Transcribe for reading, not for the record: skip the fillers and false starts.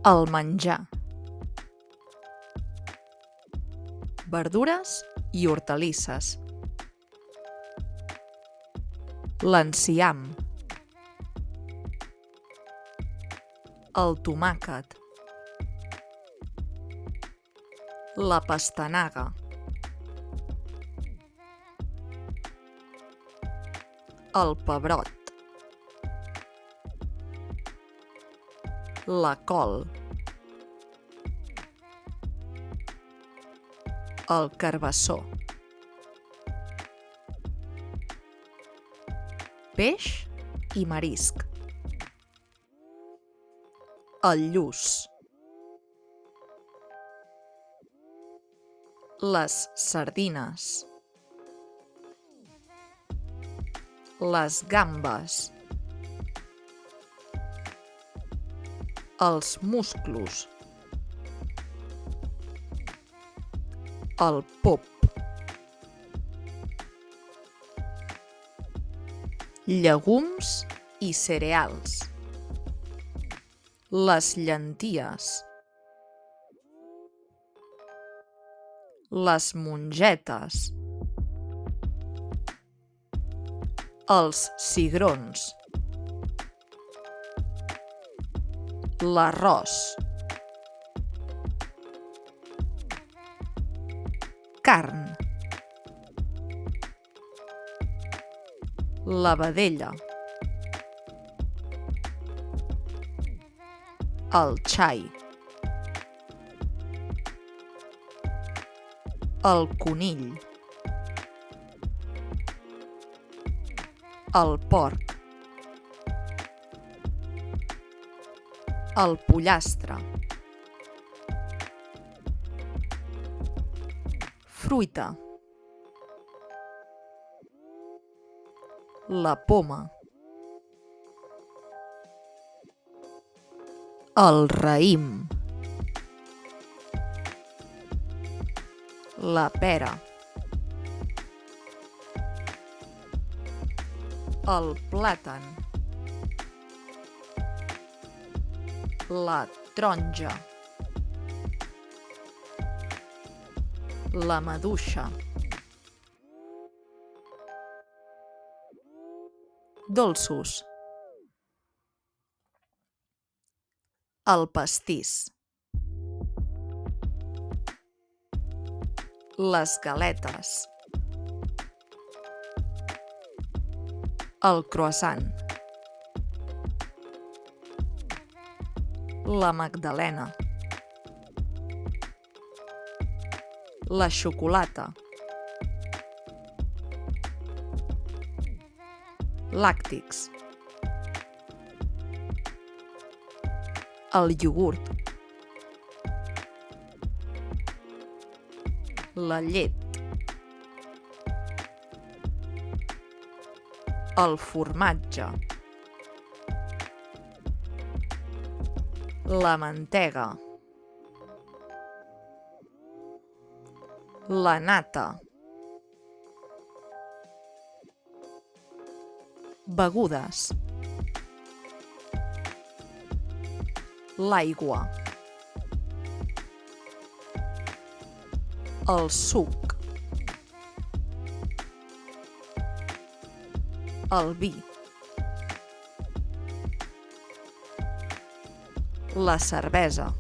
El menjar. Verdures i hortalisses. L'enciam. El tomàquet. La pastanaga. El pebrot. La col. El carbassó. Peix i marisc. El lluç. Les sardines. Les gambes. Els musclos. El pop. Llegums i cereals. Les llenties. Les mongetes. Els cigrons. L'arròs. Carn. La vedella. El xai. El conill. El porc. El pollastre. Fruita. La poma. El raïm. La pera. El plàtan. La taronja. La maduixa. Dolços. El pastís. Les galetes. El croissant. La magdalena. La xocolata. Làctics. El iogurt. La llet. El formatge. La mantega. La nata. Begudes. L'aigua. El suc. El vi. La cervesa.